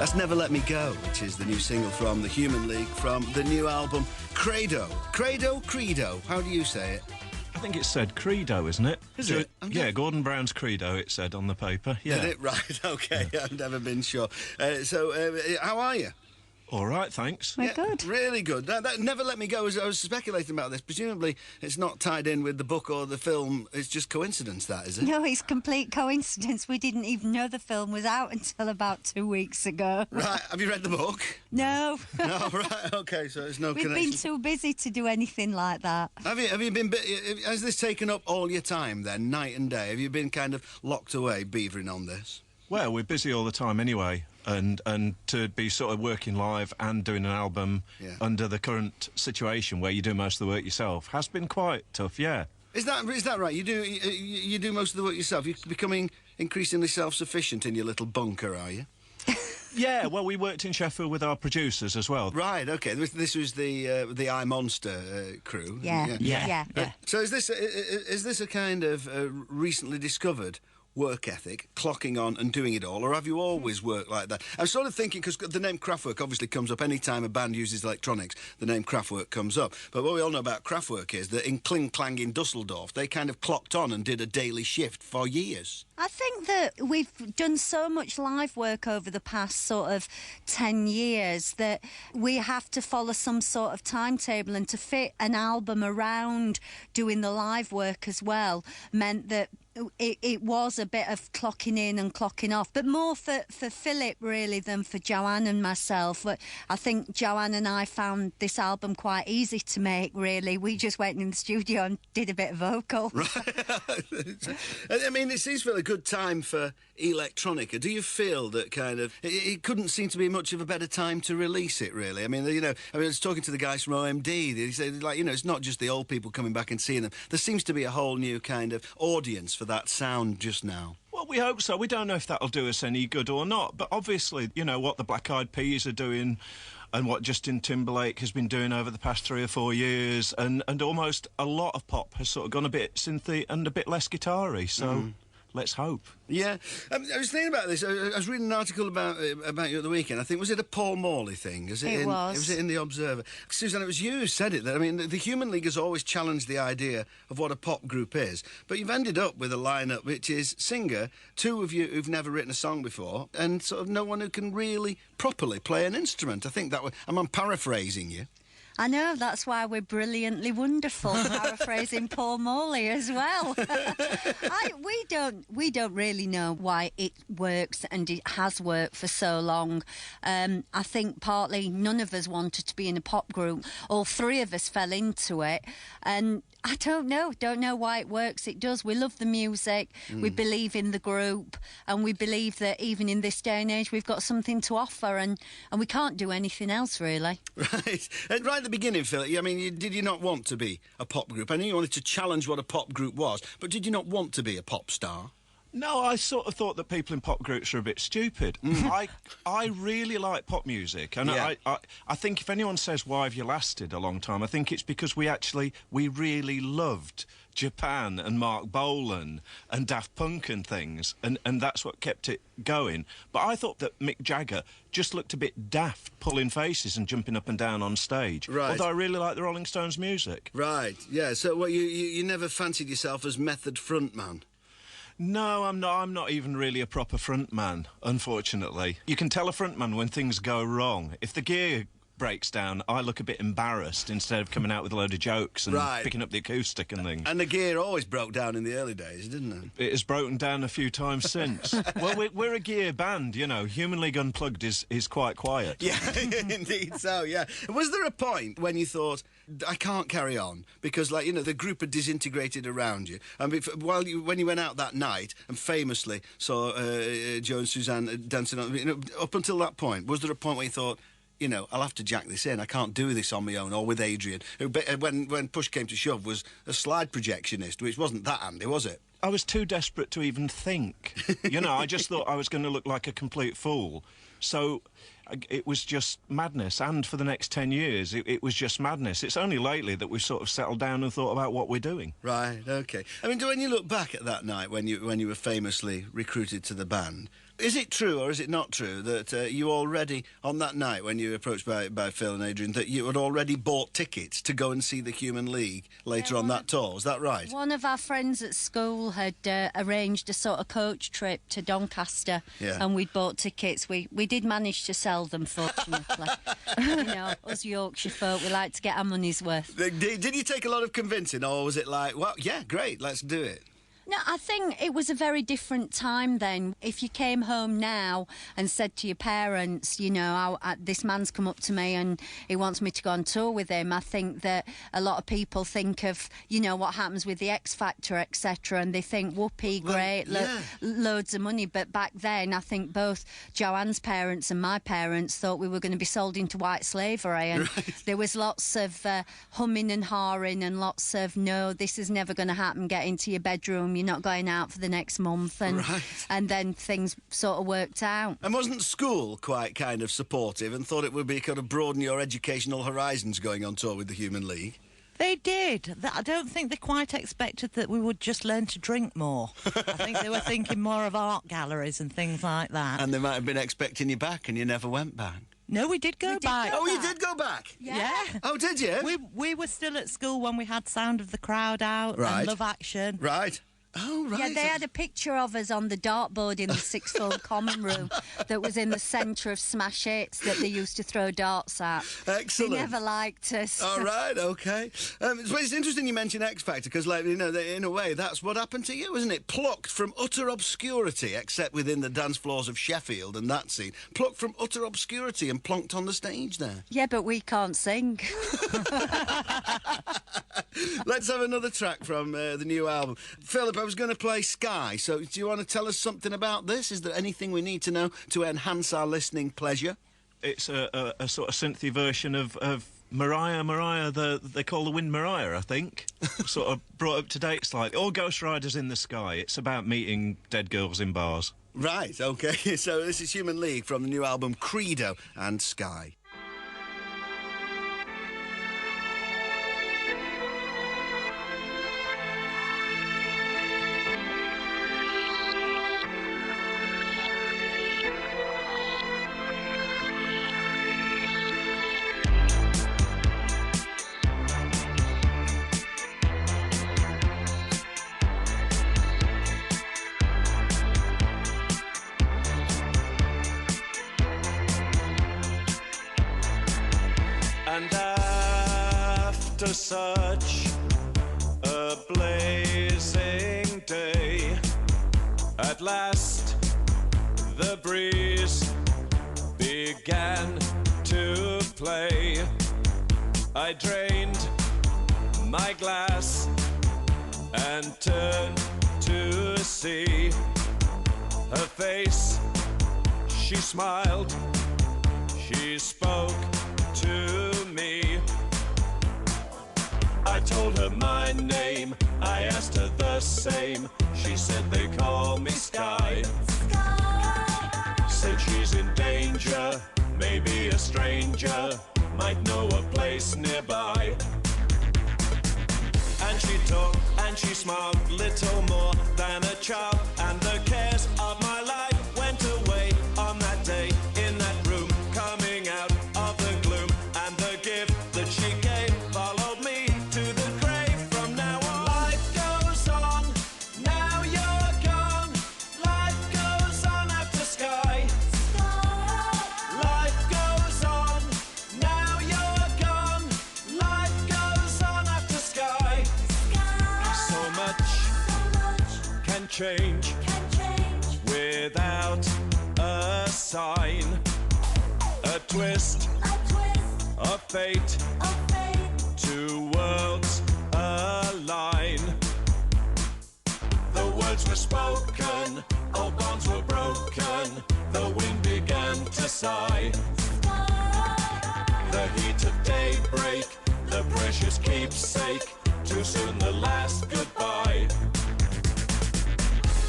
That's Never Let Me Go, which is the new single from the Human League from the new album Credo. Credo? How do you say it? I think it said Credo, isn't it? Is it? Yeah, Gordon Brown's Credo, it said on the paper. Yeah. Did it? Right, OK. Yeah. I've never been sure. How are you? All right, thanks. We're good. Really good. That Never Let Me Go, I was speculating about this. Presumably it's not tied in with the book or the film. It's just coincidence, that, is it? No, it's complete coincidence. We didn't even know the film was out until about 2 weeks ago. Right. Have you read the book? No. No, right. OK, so there's no connection. We've been too busy to do anything like that. Have you been... Has this taken up all your time, then, night and day? Have you been kind of locked away, beavering on this? Well, we're busy all the time anyway, and to be sort of working live and doing an album under the current situation where you do most of the work yourself has been quite tough, yeah. Is that right? You do most of the work yourself? You're becoming increasingly self-sufficient in your little bunker, are you? Yeah, well, we worked in Sheffield with our producers as well. Right, OK. This was the I Monster crew. Yeah. So is this a kind of recently discovered work ethic, clocking on and doing it all, or have you always worked like that? I'm sort of thinking, because the name Kraftwerk obviously comes up any time a band uses electronics, the name Kraftwerk comes up. But what we all know about Kraftwerk is that in Kling Klang in Dusseldorf, they kind of clocked on and did a daily shift for years. I think that we've done so much live work over the past sort of 10 years that we have to follow some sort of timetable, and to fit an album around doing the live work as well meant that it was a bit of clocking in and clocking off, but more for Philip, really, than for Joanne and myself. But I think Joanne and I found this album quite easy to make, really. We just went in the studio and did a bit of vocal. Right. I mean, it seems to be a good time for electronica. Do you feel that kind of... It couldn't seem to be much of a better time to release it, really? I mean, I was talking to the guys from OMD. They said, it's not just the old people coming back and seeing them. There seems to be a whole new kind of audience for that sound just now. Well, we hope so. We don't know if that'll do us any good or not, but obviously, what the Black Eyed Peas are doing and what Justin Timberlake has been doing over the past 3 or 4 years, and almost a lot of pop has sort of gone a bit synthy and a bit less guitar-y, so... Let's hope. Yeah. I was thinking about this. I was reading an article about you at the weekend. I think, was it a Paul Morley thing? Was. Was it in The Observer? Susan, it was you who said it. That, I mean, the Human League has always challenged the idea of what a pop group is. But you've ended up with a lineup which is singer, 2 of you who've never written a song before, and sort of no one who can really properly play an instrument. I think I'm paraphrasing you. I know, that's why we're brilliantly wonderful, paraphrasing Paul Morley as well. We don't really know why it works, and it has worked for so long. I think partly none of us wanted to be in a pop group. All 3 of us fell into it, and I don't know why it works. It does. We love the music, we believe in the group, and we believe that even in this day and age we've got something to offer, and we can't do anything else, really. Right. And right at the beginning, Phil, I mean, did you not want to be a pop group? I know you wanted to challenge what a pop group was, but did you not want to be a pop star? No, I sort of thought that people in pop groups are a bit stupid. I really like pop music, and I think if anyone says, why have you lasted a long time, I think it's because we really loved Japan and Mark Bolan and Daft Punk and things, and that's what kept it going. But I thought that Mick Jagger just looked a bit daft, pulling faces and jumping up and down on stage. Right. Although I really like the Rolling Stones music. Right, yeah. So you never fancied yourself as method frontman? No, I'm not even really a proper frontman, unfortunately. You can tell a frontman when things go wrong. If the gear breaks down, I look a bit embarrassed instead of coming out with a load of jokes and picking up the acoustic and things. And the gear always broke down in the early days, didn't it? It has broken down a few times since. Well, we're a gear band, Human League Unplugged is quite quiet. Yeah, indeed so, yeah. Was there a point when you thought, I can't carry on, because, the group had disintegrated around you, and when you went out that night and famously saw Joe and Suzanne dancing on, up until that point, was there a point where you thought, I'll have to jack this in. I can't do this on my own, or with Adrian, who, when push came to shove, was a slide projectionist, which wasn't that handy, was it? I was too desperate to even think. I just thought I was going to look like a complete fool. So it was just madness. And for the next 10 years, it was just madness. It's only lately that we've sort of settled down and thought about what we're doing. Right, OK. I mean, when you look back at that night when you were famously recruited to the band, Is it true or is it not true that you already, on that night when you were approached by Phil and Adrian, that you had already bought tickets to go and see the Human League later on that tour? Is that right? One of our friends at school had arranged a sort of coach trip to Doncaster, and we'd bought tickets. We did manage to sell them, fortunately. You know, us Yorkshire folk, we like to get our money's worth. Did you take a lot of convincing, or was it like, well, yeah, great, let's do it? No, I think it was a very different time then. If you came home now and said to your parents, you know, this man's come up to me and he wants me to go on tour with him, I think that a lot of people think of, you know, what happens with the X Factor, etc., and they think, whoopee, great, loads of money. But back then, I think both Joanne's parents and my parents thought we were going to be sold into white slavery, and there was lots of humming and hawing and lots of, no, this is never going to happen, get into your bedroom, you're not going out for the next month, and then things sort of worked out. And wasn't school quite kind of supportive and thought it would be kind of broaden your educational horizons going on tour with the Human League? They did. I don't think they quite expected that we would just learn to drink more. I think they were thinking more of art galleries and things like that. And they might have been expecting you back and you never went back. No, we did go back. You did go back? Yeah. Oh, did you? We were still at school when we had Sound of the Crowd out and Love Action. Right. Oh, right. Yeah, they had a picture of us on the dartboard in the sixth form common room that was in the centre of Smash Hits that they used to throw darts at. Excellent. They never liked us. All right, OK. It's interesting you mention X Factor, because, like, you know, in a way, that's what happened to you, isn't it? Plucked from utter obscurity, except within the dance floors of Sheffield and that scene. Plucked from utter obscurity and plonked on the stage there. Yeah, but we can't sing. Let's have another track from the new album. Philip, I was going to play Sky, so do you want to tell us something about this? Is there anything we need to know to enhance our listening pleasure? It's a sort of synthy version of Mariah, they call the wind Mariah, I think. Sort of brought up to date slightly. All Ghost Riders in the Sky. It's about meeting dead girls in bars. Right, OK. So this is Human League from the new album Credo and Sky. And after such a blazing day, at last the breeze began to play. I drained my glass and turned to see her face. She smiled, she spoke to me. I told her my name, I asked her the same. She said they call me Sky. Said she's in danger, maybe a stranger might know a place nearby. And she talked and she smiled, little more than a child, and the cares of my life went away on that day in that room, coming out of the gloom, and the gift that she gave followed me to the grave from now on. Life goes on, now you're gone. Life goes on after Sky. Life goes on, now you're gone. Life goes on after Sky. So much can change without a sign. A twist of fate, two worlds align. The words were spoken, all bonds were broken, the wind began to sigh. The heat of daybreak, the precious keepsake, too soon the last goodbye.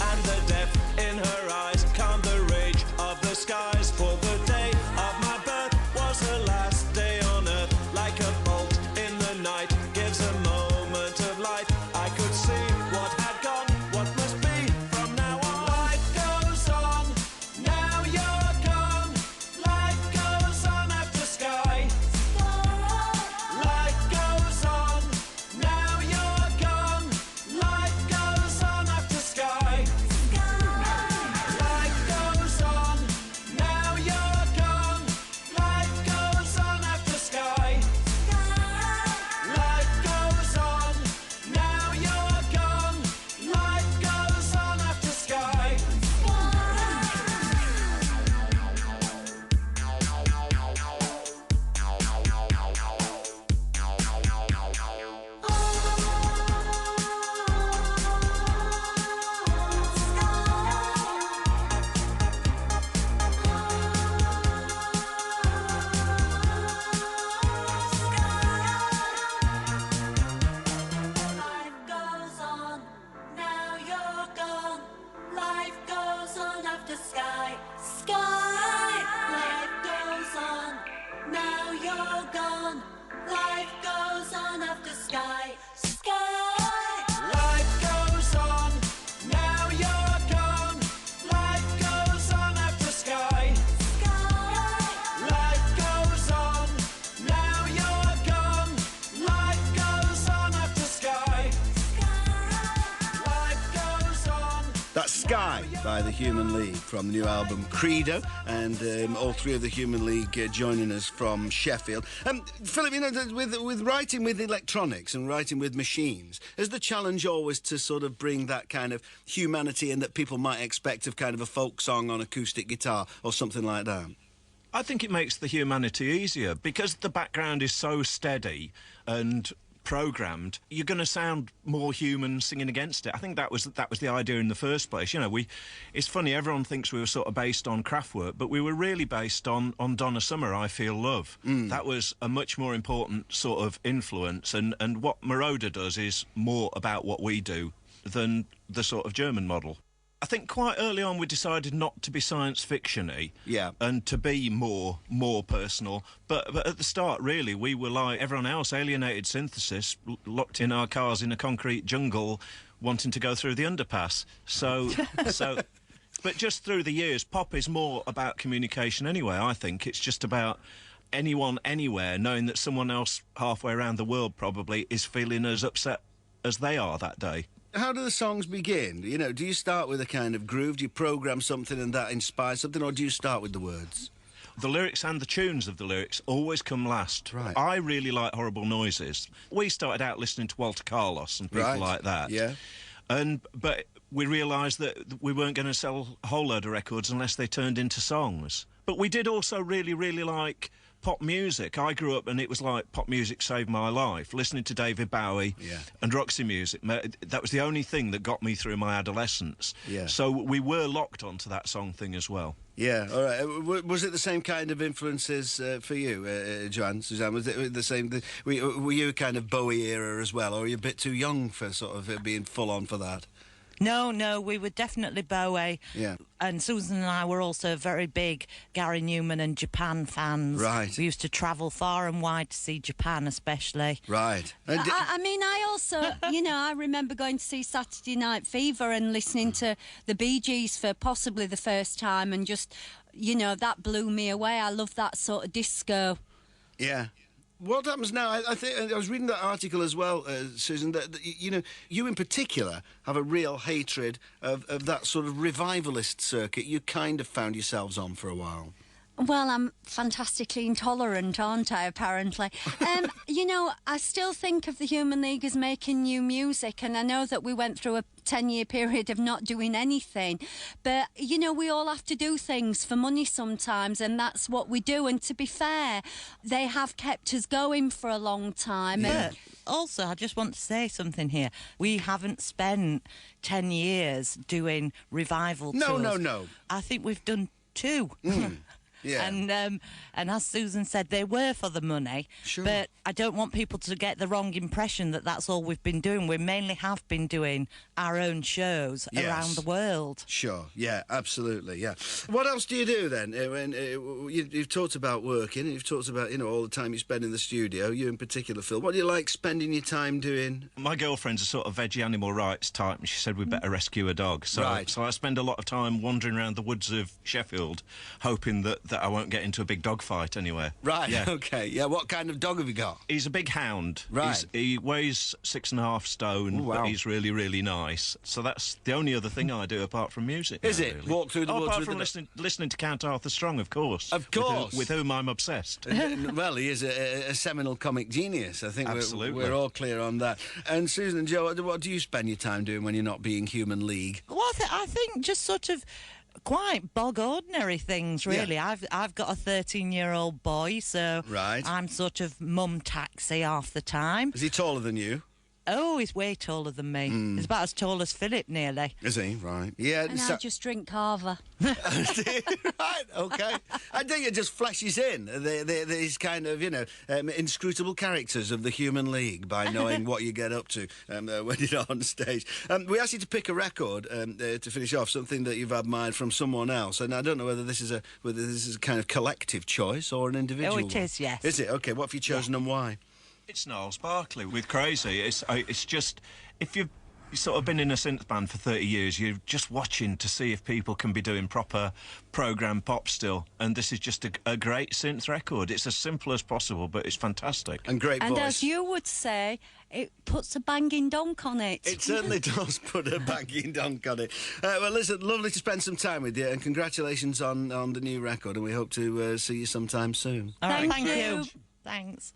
And the depth in her eyes calmed the rage of the skies, for the day of my birth was her last day on earth. Like a bolt in the night gives a moment of light, I could see what had gone, what must be from now on. Life goes on, That's Sky by the Human League from the new album Credo, and all three of the Human League joining us from Sheffield. Philip, you know, with writing with electronics and writing with machines, is the challenge always to sort of bring that kind of humanity in that people might expect of kind of a folk song on acoustic guitar or something like that? I think it makes the humanity easier because the background is so steady and programmed. You're going to sound more human singing against it. I think that was the idea in the first place. You know, it's funny, everyone thinks we were sort of based on Kraftwerk, but we were really based on Donna Summer, I Feel Love. That was a much more important sort of influence, and what Marauder does is more about what we do than the sort of German model. I think quite early on we decided not to be science fiction-y, and to be more personal. But at the start, really, we were like everyone else, alienated synthesis, locked in our cars in a concrete jungle, wanting to go through the underpass. So, but just through the years, pop is more about communication anyway. I think it's just about anyone, anywhere, knowing that someone else halfway around the world probably is feeling as upset as they are that day. How do the songs begin? You know, do you start with a kind of groove? Do you program something and that inspires something, or do you start with the words? The lyrics and the tunes of the lyrics always come last. Right. I really like Horrible Noises. We started out listening to Walter Carlos and people like that. Yeah. But we realised that we weren't going to sell a whole load of records unless they turned into songs. But we did also really, really like pop music. I grew up and it was like pop music saved my life. Listening to David Bowie and Roxy music, that was the only thing that got me through my adolescence. Yeah. So we were locked onto that song thing as well. Yeah, all right. Was it the same kind of influences for you, Joanne, Suzanne? Was it the same? Were you kind of Bowie era as well, or were you a bit too young for sort of being full on for that? No, we were definitely Bowie. Yeah. And Susan and I were also very big Gary Newman and Japan fans. Right. We used to travel far and wide to see Japan, especially. Right. I mean, I also, you know, I remember going to see Saturday Night Fever and listening to the Bee Gees for possibly the first time, and just, you know, that blew me away. I love that sort of disco. Yeah. What happens now? I think I was reading that article as well, Susan. That you know, you in particular have a real hatred of that sort of revivalist circuit. You kind of found yourselves on for a while. Well, I'm fantastically intolerant, aren't I, apparently? You know, I still think of the Human League as making new music, and I know that we went through a 10-year period of not doing anything. But, you know, we all have to do things for money sometimes, and that's what we do. And to be fair, they have kept us going for a long time. Yeah. Also, I just want to say something here. We haven't spent 10 years doing revival tours. No. I think we've done 2. Yeah. And as Susan said, they were for the money. Sure. But I don't want people to get the wrong impression that that's all we've been doing. We mainly have been doing our own shows around the world. Sure. Yeah, absolutely. Yeah. What else do you do then? When you've talked about working, you've talked about, you know, all the time you spend in the studio. You in particular, Phil. What do you like spending your time doing? My girlfriend's a sort of veggie animal rights type, and she said we'd better rescue a dog. So I spend a lot of time wandering around the woods of Sheffield, hoping that I won't get into a big dog fight anywhere. Right, yeah. Okay. Yeah, what kind of dog have you got? He's a big hound. Right. He weighs 6.5 stone, but he's really, really nice. So that's the only other thing I do apart from music. Is now, it? Really. Walk through the woods apart with from listening to Count Arthur Strong, of course. Of course. With whom I'm obsessed. Well, he is a seminal comic genius. I think Absolutely. we're all clear on that. And Susan and Joe, what do you spend your time doing when you're not being Human League? Well, I think just sort of quite bog ordinary things, really. Yeah. I've got a 13-year-old boy, so I'm sort of mum taxi half the time. Is he taller than you? Oh, he's way taller than me. He's about as tall as Philip, nearly. Is he? Right. Yeah. And I just drink Carver. Right, OK. I think it just flashes in these kind of, you know, inscrutable characters of the Human League by knowing what you get up to when you're on stage. We asked you to pick a record to finish off, something that you've admired from someone else, and I don't know whether this is a kind of collective choice or an individual. Oh, it is, yes. Is it? OK, what have you chosen and why? It's Niles Barkley with Crazy. It's just, if you've you've sort of been in a synth band for 30 years, you're just watching to see if people can be doing proper programmed pop still, and this is just a great synth record. It's as simple as possible, but it's fantastic. And great voice. And as you would say, it puts a banging donk on it. It certainly does put a banging donk on it. Well, listen, lovely to spend some time with you, and congratulations on the new record, and we hope to see you sometime soon. All right, Thank thank you. you. Thanks.